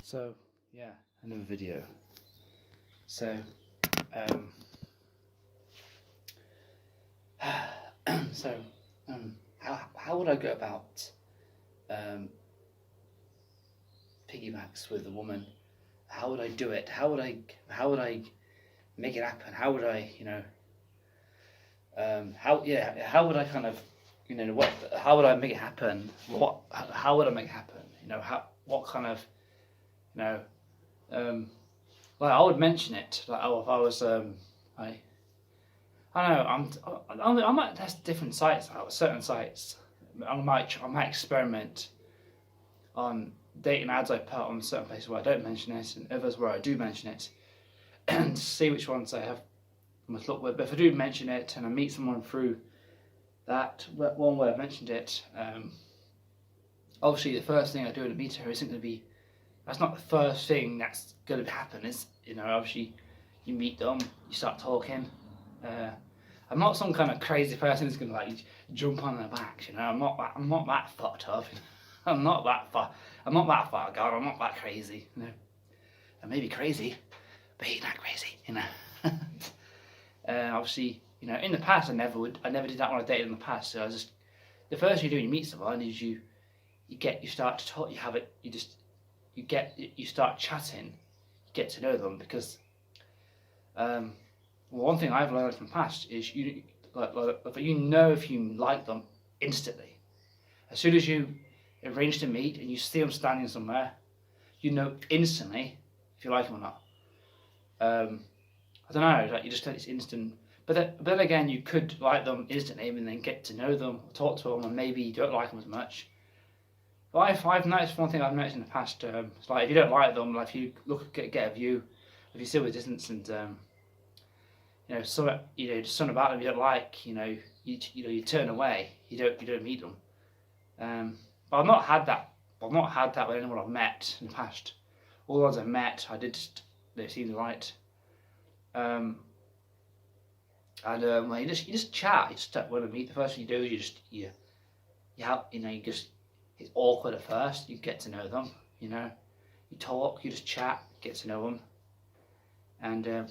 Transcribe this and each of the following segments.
So yeah, another video. So so how would I go about piggybacks with a woman? How would I do it? How would I make it happen? How would I how would I kind of how would I make it happen? How would I make it happen? What kind of you know like I would mention it, like, oh, if I was I don't know, I might test different sites out, certain sites. I might experiment on dating ads I put on certain places where I don't mention it and others where I do mention it, and see which ones I have much luck with. But if I do mention it and I meet someone through that one where I've mentioned it, obviously the first thing I do in a meet her isn't going to be, that's not the first thing that's going to happen. Is obviously you meet them, you start talking. I'm not some kind of crazy person who's going to like jump on their backs. I'm not that fucked up. I'm not that far gone. I'm not that crazy. I may be crazy, but he's not crazy. Obviously, in the past I never did that when I dated in the past. So the first thing you do when you meet someone is you start to talk. You start chatting. You get to know them because. One thing I've learned from the past is if you like them instantly. As soon as you arrange to meet and you see them standing somewhere, you know instantly if you like them or not. I don't know, like it's instant. But then again, you could like them instantly and then get to know them, talk to them, and maybe you don't like them as much. But I've noticed one thing I've noticed in the past. It's like if you don't like them, like if you get a view, if you see with distance and something about them you don't like, you turn away, you don't meet them. But I've not had that with anyone I've met in the past. All the ones I've met, they seemed right. And you just chat. You just want to meet. The first thing you do is it's awkward at first. You get to know them. You talk. You just chat. Get to know them. And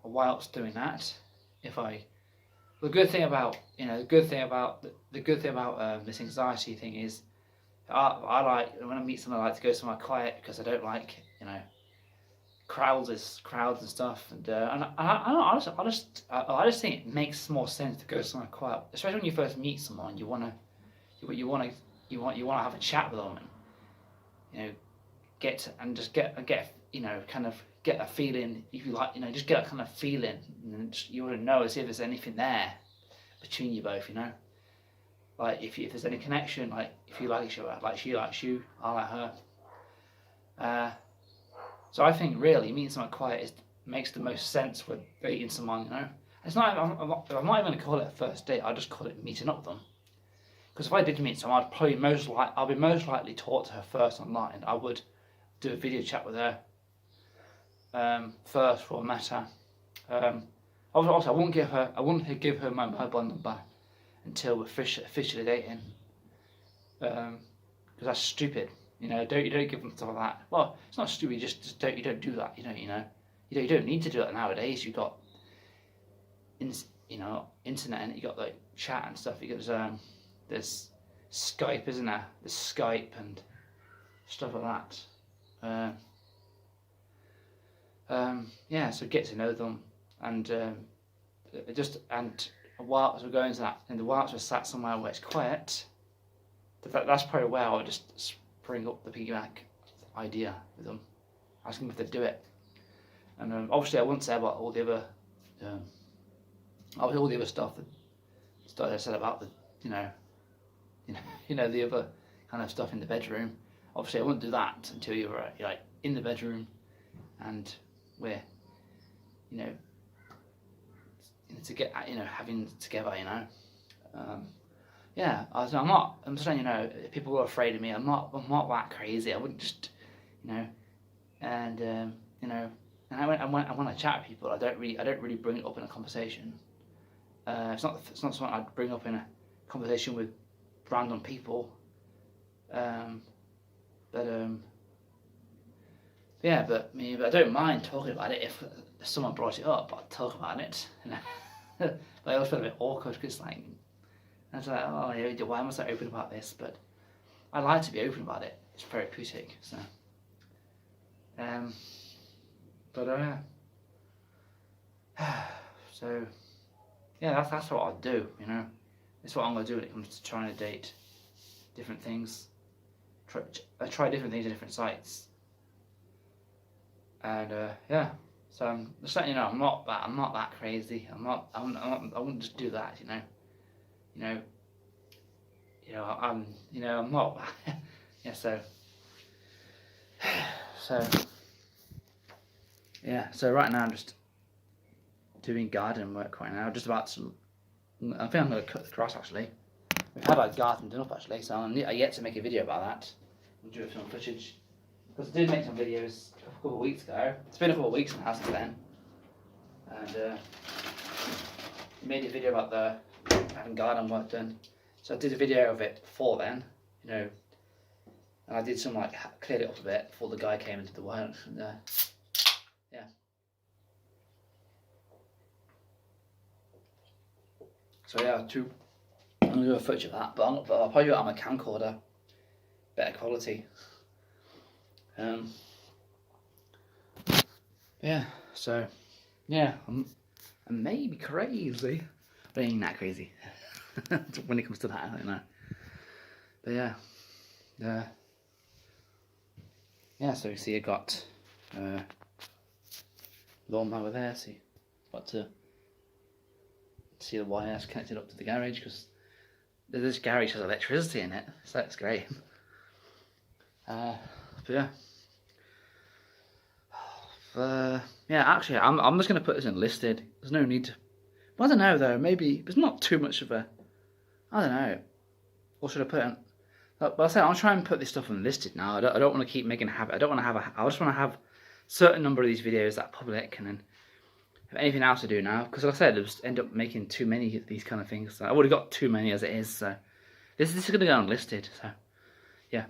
whilst doing that, the good thing about this anxiety thing is, I like when I meet someone, I like to go somewhere quiet because I don't like crowds and stuff, and I just think it makes more sense to go somewhere quiet, especially when you first meet someone. You want to have a chat with them and get a feeling, if you like, just get a kind of feeling, and you want to know as if there's anything there between you both, like if there's any connection, like if you like each other, like she likes you, I like her. So I think really meeting someone quiet makes the most sense with dating someone. It's not. I'm not even going to call it a first date. I just call it meeting up with them. Because if I did meet someone, I'll be most likely talk to her first online. I would do a video chat with her. First for a matter. Also, I wouldn't give her my mobile number until we're officially dating. Because that's stupid. You don't give them stuff like that. Well, it's not stupid. You don't do that. You don't need to do that nowadays. You've got internet and you got like chat and stuff. There's Skype, isn't there? There's Skype and stuff like that. So get to know them, and whilst we're going to that, and whilst we're sat somewhere where it's quiet, that's probably where I would just bring up the piggyback idea with them, ask them if they do it, and obviously I wouldn't say about all the other, stuff that I said about the the other kind of stuff in the bedroom. Obviously I wouldn't do that until you're like in the bedroom and we're to get having together. I'm just saying, if people are afraid of me, I'm not that crazy. I wouldn't just and when I chat with people, I don't really bring it up in a conversation. It's not something I'd bring up in a conversation with random people. But Yeah, but I don't mind talking about it if someone brought it up. I'd talk about it, you know. But I always feel a bit awkward because like, I was like, oh, yeah, why am I so open about this? But I like to be open about it. It's therapeutic, so. But so yeah, that's what I'll do. You know, it's what I'm gonna do when it comes to trying to date different things. I try different things at different sites, and yeah. So I'm just letting you know, I'm not that crazy. I wouldn't just do that. I'm not. Yeah. So yeah. So right now I'm just doing garden work right now. Just about to. I think I'm gonna cut the grass actually. We've had our garden done up actually, so I'm yet to make a video about that. We'll do some footage. Because I did make some videos a couple of weeks ago. It's been a couple of weeks now since then. And made a video about having garden work done. So I did a video of it before then, you know. And I did some like cleared it up a bit before the guy came into the work. And yeah. So yeah, I'm gonna do a footage of that, but I'll probably do it on my camcorder, better quality. Yeah, so yeah, I may be crazy, but I ain't that crazy when it comes to that, I don't know. But yeah, so you see I got lawnmower there, see, got to see the wires connected up to the garage, because this garage has electricity in it, so that's great. But yeah. Yeah, actually, I'm just going to put this in listed. There's no need to. Well, I don't know though. Maybe there's not too much of a. I don't know. Or should I put it on? But I say I'll try and put this stuff on listed now. I don't want to keep making habit. I don't want to have a. I just want to have a certain number of these videos that are public, and then have anything else to do now. Because like I said, I'll just end up making too many of these kind of things. So I've already got too many as it is. So this is going to go unlisted. So yeah.